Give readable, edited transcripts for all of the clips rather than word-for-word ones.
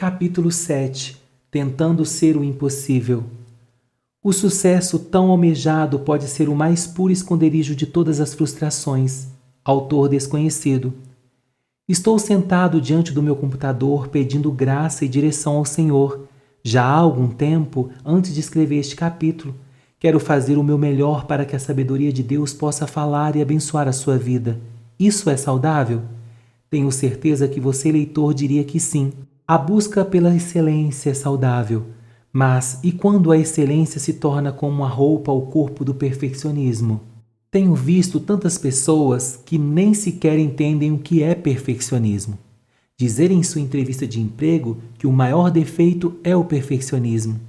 Capítulo 7. Tentando ser o impossível. O sucesso tão almejado pode ser o mais puro esconderijo de todas as frustrações. Autor desconhecido. Estou sentado diante do meu computador pedindo graça e direção ao Senhor. Já há algum tempo, antes de escrever este capítulo, quero fazer o meu melhor para que a sabedoria de Deus possa falar e abençoar a sua vida. Isso é saudável? Tenho certeza que você, leitor, diria que sim. A busca pela excelência é saudável. Mas e quando a excelência se torna como uma roupa ao corpo do perfeccionismo? Tenho visto tantas pessoas que nem sequer entendem o que é perfeccionismo. Dizer em sua entrevista de emprego que o maior defeito é o perfeccionismo.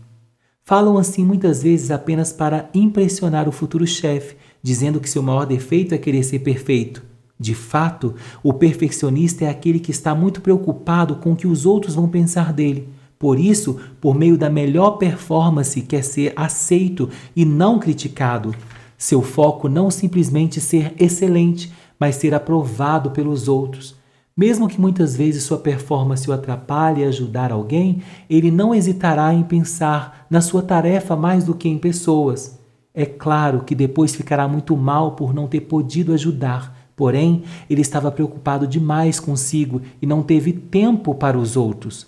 Falam assim muitas vezes apenas para impressionar o futuro chefe, dizendo que seu maior defeito é querer ser perfeito. De fato, o perfeccionista é aquele que está muito preocupado com o que os outros vão pensar dele. Por isso, por meio da melhor performance, quer ser aceito e não criticado. Seu foco não simplesmente ser excelente, mas ser aprovado pelos outros. Mesmo que muitas vezes sua performance o atrapalhe a ajudar alguém, ele não hesitará em pensar na sua tarefa mais do que em pessoas. É claro que depois ficará muito mal por não ter podido ajudar. Porém, ele estava preocupado demais consigo e não teve tempo para os outros.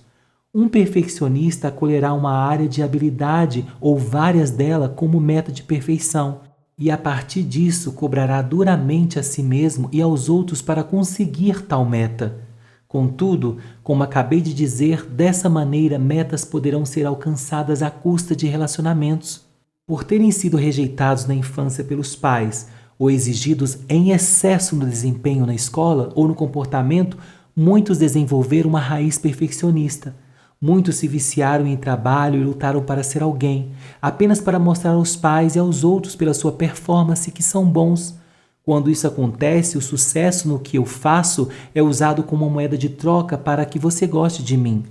Um perfeccionista acolherá uma área de habilidade ou várias delas como meta de perfeição e, a partir disso, cobrará duramente a si mesmo e aos outros para conseguir tal meta. Contudo, como acabei de dizer, dessa maneira metas poderão ser alcançadas à custa de relacionamentos. Por terem sido rejeitados na infância pelos pais, ou exigidos em excesso no desempenho na escola ou no comportamento, muitos desenvolveram uma raiz perfeccionista. Muitos se viciaram em trabalho e lutaram para ser alguém, apenas para mostrar aos pais e aos outros pela sua performance que são bons. Quando isso acontece, o sucesso no que eu faço é usado como uma moeda de troca para que você goste de mim.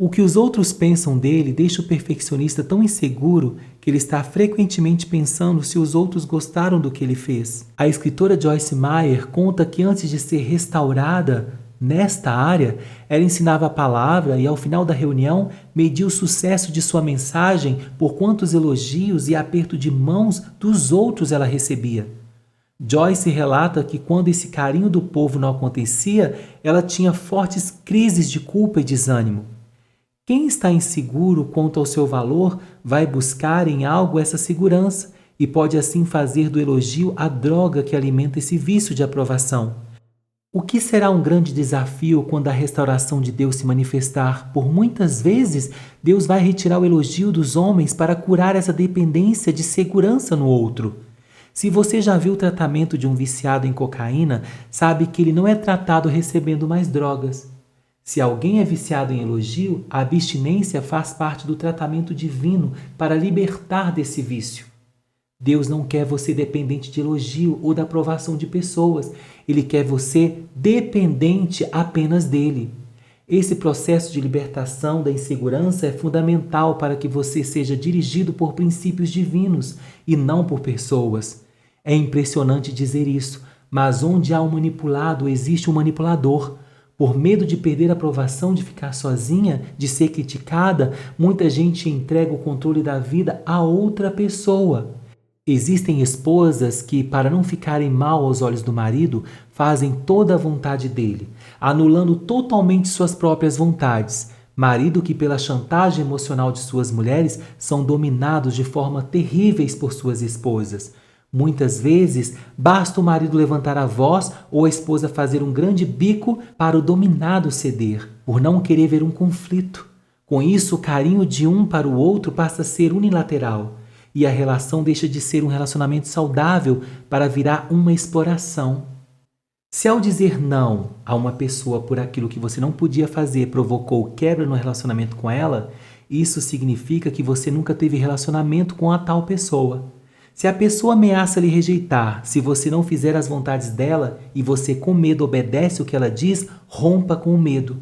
O que os outros pensam dele deixa o perfeccionista tão inseguro que ele está frequentemente pensando se os outros gostaram do que ele fez. A escritora Joyce Meyer conta que antes de ser restaurada nesta área, ela ensinava a palavra e ao final da reunião media o sucesso de sua mensagem por quantos elogios e aperto de mãos dos outros ela recebia. Joyce relata que quando esse carinho do povo não acontecia, ela tinha fortes crises de culpa e desânimo. Quem está inseguro quanto ao seu valor vai buscar em algo essa segurança e pode assim fazer do elogio a droga que alimenta esse vício de aprovação. O que será um grande desafio quando a restauração de Deus se manifestar? Por muitas vezes, Deus vai retirar o elogio dos homens para curar essa dependência de segurança no outro. Se você já viu o tratamento de um viciado em cocaína, sabe que ele não é tratado recebendo mais drogas. Se alguém é viciado em elogio, a abstinência faz parte do tratamento divino para libertar desse vício. Deus não quer você dependente de elogio ou da aprovação de pessoas. Ele quer você dependente apenas dele. Esse processo de libertação da insegurança é fundamental para que você seja dirigido por princípios divinos e não por pessoas. É impressionante dizer isso, mas onde há um manipulado, existe um manipulador. Por medo de perder a aprovação, de ficar sozinha, de ser criticada, muita gente entrega o controle da vida a outra pessoa. Existem esposas que, para não ficarem mal aos olhos do marido, fazem toda a vontade dele, anulando totalmente suas próprias vontades. Marido que, pela chantagem emocional de suas mulheres, são dominados de forma terríveis por suas esposas. Muitas vezes, basta o marido levantar a voz ou a esposa fazer um grande bico para o dominado ceder, por não querer ver um conflito. Com isso, o carinho de um para o outro passa a ser unilateral e a relação deixa de ser um relacionamento saudável para virar uma exploração. Se ao dizer não a uma pessoa por aquilo que você não podia fazer provocou quebra no relacionamento com ela, isso significa que você nunca teve relacionamento com a tal pessoa. Se a pessoa ameaça lhe rejeitar, se você não fizer as vontades dela e você com medo obedece o que ela diz, rompa com o medo.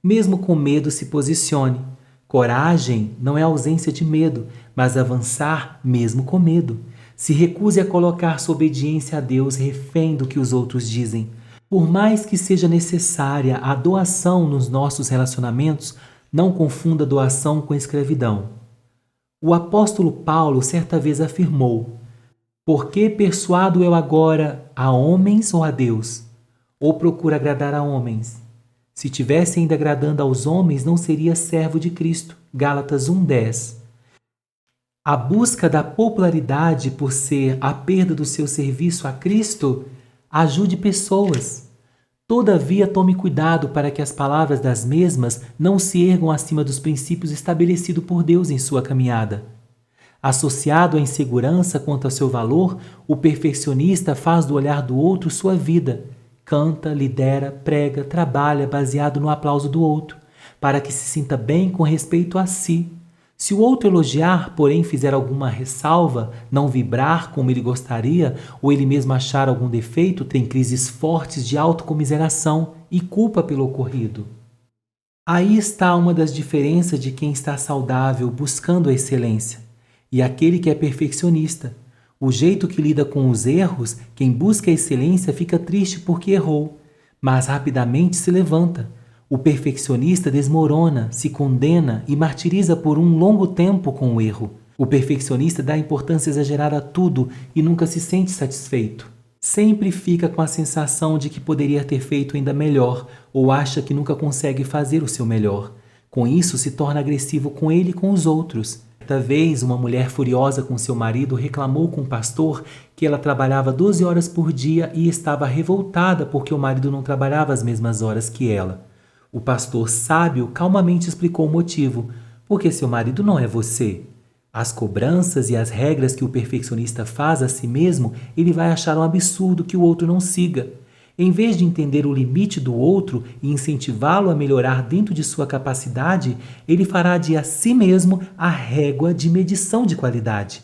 Mesmo com medo, se posicione. Coragem não é ausência de medo, mas avançar mesmo com medo. Se recuse a colocar sua obediência a Deus refém do que os outros dizem. Por mais que seja necessária a doação nos nossos relacionamentos, Não confunda doação com escravidão. O apóstolo Paulo certa vez afirmou: por que persuado eu agora a homens ou a Deus? Ou procuro agradar a homens? Se tivesse ainda agradando aos homens, não seria servo de Cristo. Gálatas 1:10. A busca da popularidade por ser a perda do seu serviço a Cristo ajude pessoas. Todavia, tome cuidado para que as palavras das mesmas não se ergam acima dos princípios estabelecidos por Deus em sua caminhada. Associado à insegurança quanto ao seu valor, o perfeccionista faz do olhar do outro sua vida. Canta, lidera, prega, trabalha baseado no aplauso do outro, para que se sinta bem com respeito a si. Se o outro elogiar, porém fizer alguma ressalva, não vibrar como ele gostaria, ou ele mesmo achar algum defeito, tem crises fortes de autocomiseração e culpa pelo ocorrido. Aí está uma das diferenças de quem está saudável buscando a excelência e aquele que é perfeccionista. O jeito que lida com os erros, quem busca a excelência fica triste porque errou, mas rapidamente se levanta. O perfeccionista desmorona, se condena e martiriza por um longo tempo com o erro. O perfeccionista dá importância exagerada a tudo e nunca se sente satisfeito. Sempre fica com a sensação de que poderia ter feito ainda melhor ou acha que nunca consegue fazer o seu melhor. Com isso, se torna agressivo com ele e com os outros. Certa vez, uma mulher furiosa com seu marido reclamou com o pastor que ela trabalhava 12 horas por dia e estava revoltada porque o marido não trabalhava as mesmas horas que ela. O pastor sábio calmamente explicou o motivo: porque seu marido não é você. As cobranças e as regras que o perfeccionista faz a si mesmo, ele vai achar um absurdo que o outro não siga. Em vez de entender o limite do outro e incentivá-lo a melhorar dentro de sua capacidade, ele fará de a si mesmo a régua de medição de qualidade.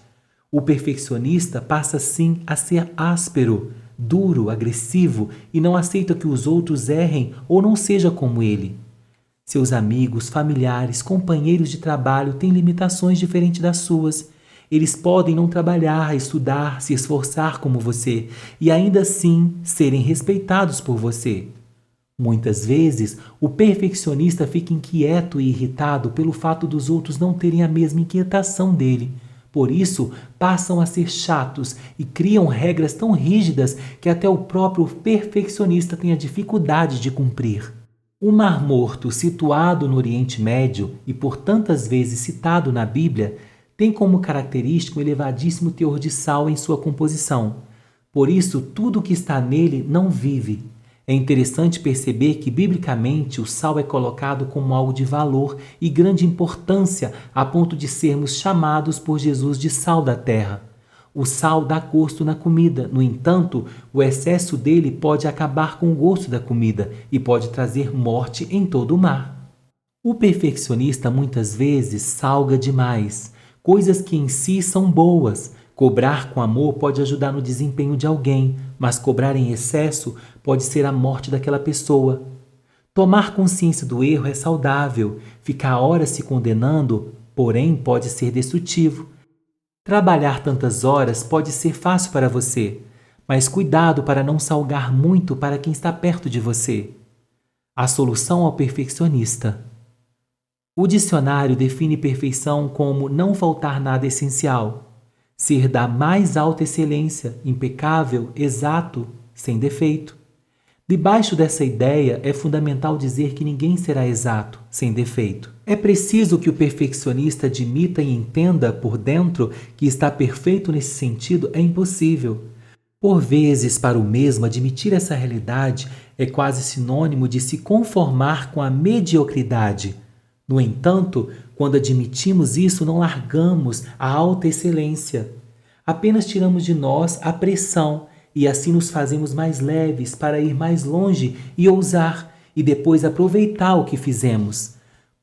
O perfeccionista passa sim a ser áspero, duro, agressivo e não aceita que os outros errem ou não seja como ele. Seus amigos, familiares, companheiros de trabalho têm limitações diferentes das suas. Eles podem não trabalhar, estudar, se esforçar como você e ainda assim serem respeitados por você. Muitas vezes, o perfeccionista fica inquieto e irritado pelo fato dos outros não terem a mesma inquietação dele. Por isso, passam a ser chatos e criam regras tão rígidas que até o próprio perfeccionista tem a dificuldade de cumprir. O Mar Morto, situado no Oriente Médio e por tantas vezes citado na Bíblia, tem como característica um elevadíssimo teor de sal em sua composição. Por isso, tudo que está nele não vive. É interessante perceber que, biblicamente, o sal é colocado como algo de valor e grande importância a ponto de sermos chamados por Jesus de sal da terra. O sal dá gosto na comida, no entanto, o excesso dele pode acabar com o gosto da comida e pode trazer morte em todo o mar. O perfeccionista muitas vezes salga demais, coisas que em si são boas. Cobrar com amor pode ajudar no desempenho de alguém, mas cobrar em excesso pode ser a morte daquela pessoa. Tomar consciência do erro é saudável, ficar horas se condenando, porém, pode ser destrutivo. Trabalhar tantas horas pode ser fácil para você, mas cuidado para não salgar muito para quem está perto de você. A solução ao perfeccionista. O dicionário define perfeição como não faltar nada essencial. Ser da mais alta excelência, impecável, exato, sem defeito. Debaixo dessa ideia, é fundamental dizer que ninguém será exato, sem defeito. É preciso que o perfeccionista admita e entenda por dentro que estar perfeito nesse sentido é impossível. Por vezes, para o mesmo, admitir essa realidade é quase sinônimo de se conformar com a mediocridade. No entanto, quando admitimos isso, não largamos a alta excelência. Apenas tiramos de nós a pressão e assim nos fazemos mais leves para ir mais longe e ousar e depois aproveitar o que fizemos.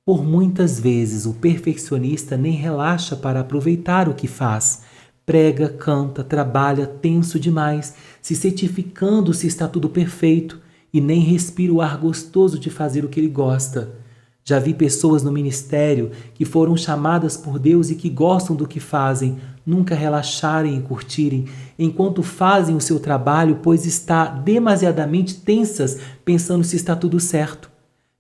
Por muitas vezes, o perfeccionista nem relaxa para aproveitar o que faz. Prega, canta, trabalha tenso demais, se certificando se está tudo perfeito e nem respira o ar gostoso de fazer o que ele gosta. Já vi pessoas no ministério que foram chamadas por Deus e que gostam do que fazem, nunca relaxarem e curtirem, enquanto fazem o seu trabalho, pois está demasiadamente tensas, pensando se está tudo certo.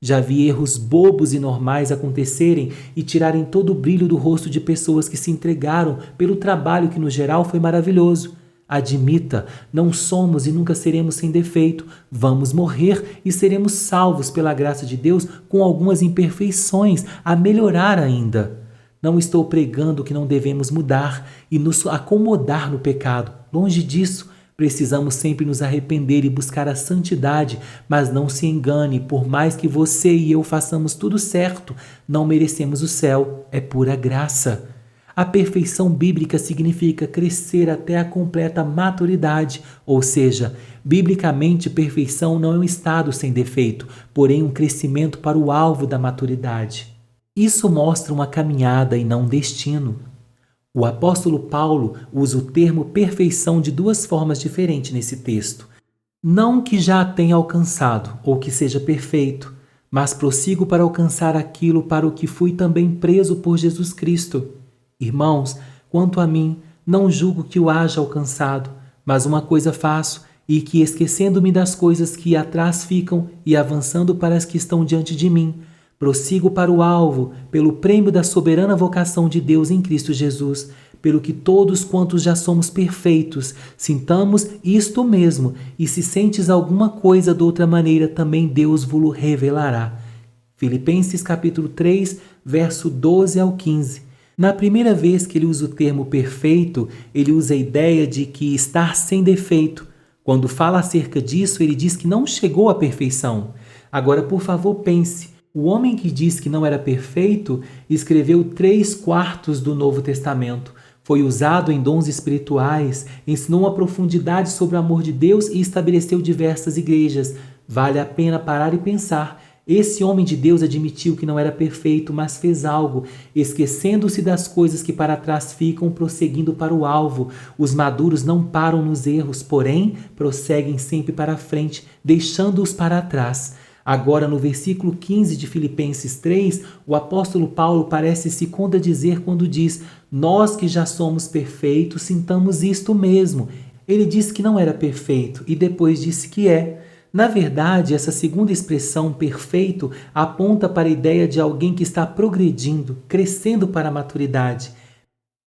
Já vi erros bobos e normais acontecerem e tirarem todo o brilho do rosto de pessoas que se entregaram pelo trabalho que, no geral, foi maravilhoso. Admita, não somos e nunca seremos sem defeito. Vamos morrer e seremos salvos pela graça de Deus com algumas imperfeições a melhorar ainda. Não estou pregando que não devemos mudar e nos acomodar no pecado. Longe disso. Precisamos sempre nos arrepender e buscar a santidade, mas não se engane, por mais que você e eu façamos tudo certo, não merecemos o céu, é pura graça. A perfeição bíblica significa crescer até a completa maturidade, ou seja, biblicamente perfeição não é um estado sem defeito, porém um crescimento para o alvo da maturidade. Isso mostra uma caminhada e não um destino. O apóstolo Paulo usa o termo perfeição de duas formas diferentes nesse texto. Não que já a tenha alcançado ou que seja perfeito, mas prossigo para alcançar aquilo para o que fui também preso por Jesus Cristo. Irmãos, quanto a mim, não julgo que o haja alcançado, mas uma coisa faço, e que, esquecendo-me das coisas que atrás ficam e avançando para as que estão diante de mim, prossigo para o alvo, pelo prêmio da soberana vocação de Deus em Cristo Jesus, pelo que todos quantos já somos perfeitos, sintamos isto mesmo, e se sentes alguma coisa de outra maneira, também Deus vos revelará. Filipenses capítulo 3, verso 12 ao 15. Na primeira vez que ele usa o termo perfeito, ele usa a ideia de que estar sem defeito. Quando fala acerca disso, ele diz que não chegou à perfeição. Agora, por favor, pense. O homem que diz que não era perfeito escreveu 3/4 do Novo Testamento. Foi usado em dons espirituais, ensinou uma profundidade sobre o amor de Deus e estabeleceu diversas igrejas. Vale a pena parar e pensar. Esse homem de Deus admitiu que não era perfeito, mas fez algo, esquecendo-se das coisas que para trás ficam, prosseguindo para o alvo. Os maduros não param nos erros, porém prosseguem sempre para a frente, deixando-os para trás. Agora, no versículo 15 de Filipenses 3, o apóstolo Paulo parece se contradizer quando diz: nós que já somos perfeitos, sintamos isto mesmo. Ele disse que não era perfeito e depois disse que é. Na verdade, essa segunda expressão, perfeito, aponta para a ideia de alguém que está progredindo, crescendo para a maturidade.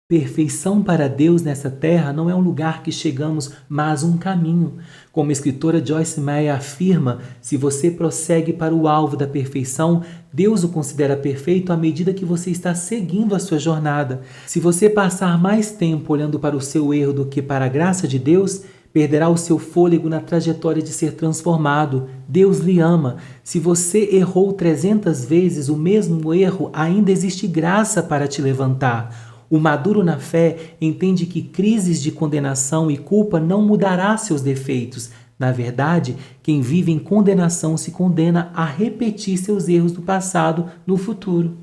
Perfeição para Deus nessa terra não é um lugar que chegamos, mas um caminho. Como a escritora Joyce Meyer afirma, se você prossegue para o alvo da perfeição, Deus o considera perfeito à medida que você está seguindo a sua jornada. Se você passar mais tempo olhando para o seu erro do que para a graça de Deus, perderá o seu fôlego na trajetória de ser transformado. Deus lhe ama. Se você errou 300 vezes o mesmo erro, ainda existe graça para te levantar. O maduro na fé entende que crises de condenação e culpa não mudará seus defeitos. Na verdade, quem vive em condenação se condena a repetir seus erros do passado no futuro.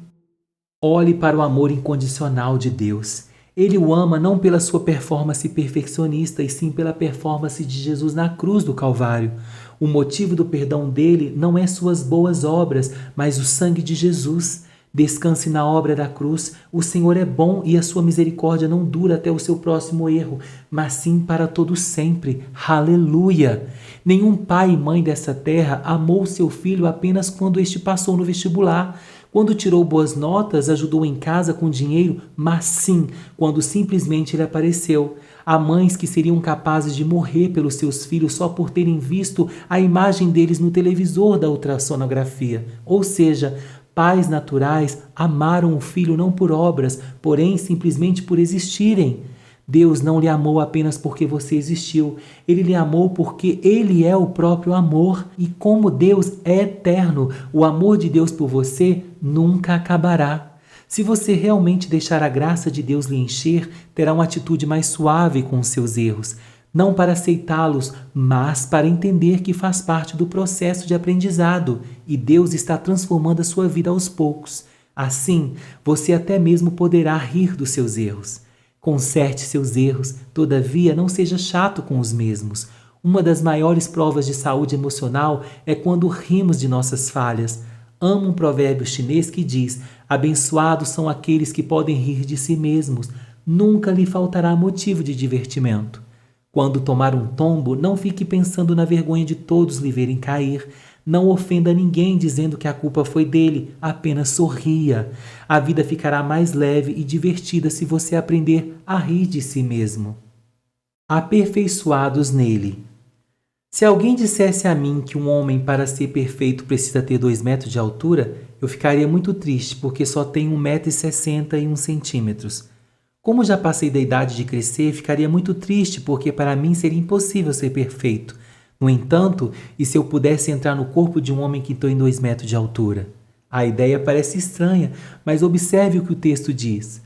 Olhe para o amor incondicional de Deus. Ele o ama não pela sua performance perfeccionista, e sim pela performance de Jesus na cruz do Calvário. O motivo do perdão dele não é suas boas obras, mas o sangue de Jesus. Descanse na obra da cruz. O Senhor é bom e a sua misericórdia não dura até o seu próximo erro, mas sim para todo sempre. Aleluia! Nenhum pai e mãe dessa terra amou seu filho apenas quando este passou no vestibular. Quando tirou boas notas, ajudou em casa com dinheiro, mas sim, quando simplesmente ele apareceu. Há mães que seriam capazes de morrer pelos seus filhos só por terem visto a imagem deles no televisor da ultrassonografia. Ou seja, pais naturais amaram o filho não por obras, porém simplesmente por existirem. Deus não lhe amou apenas porque você existiu. Ele lhe amou porque ele é o próprio amor. E como Deus é eterno, o amor de Deus por você nunca acabará. Se você realmente deixar a graça de Deus lhe encher, terá uma atitude mais suave com os seus erros. Não para aceitá-los, mas para entender que faz parte do processo de aprendizado e Deus está transformando a sua vida aos poucos. Assim, você até mesmo poderá rir dos seus erros. Conserte seus erros, todavia não seja chato com os mesmos. Uma das maiores provas de saúde emocional é quando rimos de nossas falhas. Amo um provérbio chinês que diz: abençoados são aqueles que podem rir de si mesmos. Nunca lhe faltará motivo de divertimento. Quando tomar um tombo, não fique pensando na vergonha de todos lhe verem cair. Não ofenda ninguém dizendo que a culpa foi dele, apenas sorria. A vida ficará mais leve e divertida se você aprender a rir de si mesmo. Aperfeiçoados nele. Se alguém dissesse a mim que um homem para ser perfeito precisa ter 2 metros de altura, eu ficaria muito triste porque só tenho 1,61 m. Como já passei da idade de crescer, ficaria muito triste porque para mim seria impossível ser perfeito. No entanto, e se eu pudesse entrar no corpo de um homem que tem 2 metros de altura? A ideia parece estranha, mas observe o que o texto diz.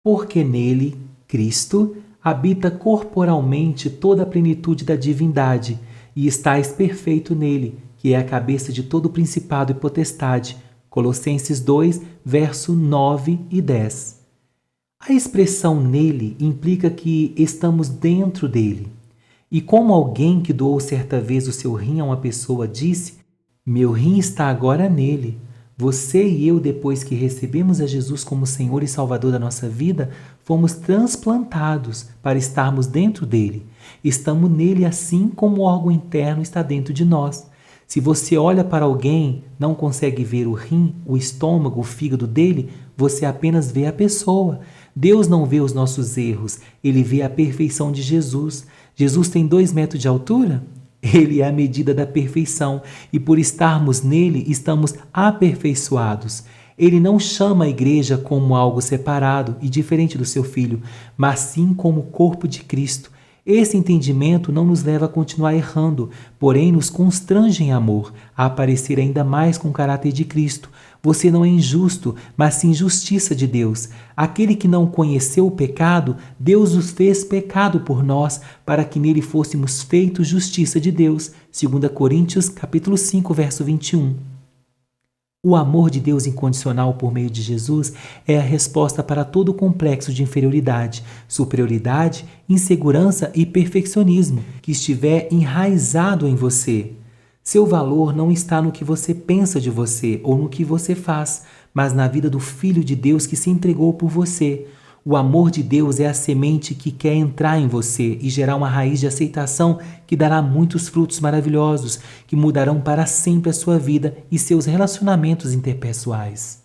Porque nele, Cristo, habita corporalmente toda a plenitude da divindade, e estais perfeito nele, que é a cabeça de todo principado e potestade. Colossenses 2, verso 9 e 10. A expressão nele implica que estamos dentro dele. E como alguém que doou certa vez o seu rim a uma pessoa disse, meu rim está agora nele. Você e eu, depois que recebemos a Jesus como Senhor e Salvador da nossa vida, fomos transplantados para estarmos dentro dele. Estamos nele assim como o órgão interno está dentro de nós. Se você olha para alguém, não consegue ver o rim, o estômago, o fígado dele, você apenas vê a pessoa. Deus não vê os nossos erros, ele vê a perfeição de Jesus. Jesus tem 2 metros de altura? Ele é a medida da perfeição e por estarmos nele, estamos aperfeiçoados. Ele não chama a igreja como algo separado e diferente do seu filho, mas sim como o corpo de Cristo. Esse entendimento não nos leva a continuar errando, porém nos constrange em amor, a aparecer ainda mais com o caráter de Cristo. Você não é injusto, mas sim justiça de Deus. Aquele que não conheceu o pecado, Deus os fez pecado por nós, para que nele fôssemos feitos justiça de Deus. 2 Coríntios, capítulo 5, verso 21. O amor de Deus incondicional por meio de Jesus é a resposta para todo o complexo de inferioridade, superioridade, insegurança e perfeccionismo que estiver enraizado em você. Seu valor não está no que você pensa de você ou no que você faz, mas na vida do Filho de Deus que se entregou por você. O amor de Deus é a semente que quer entrar em você e gerar uma raiz de aceitação que dará muitos frutos maravilhosos, que mudarão para sempre a sua vida e seus relacionamentos interpessoais.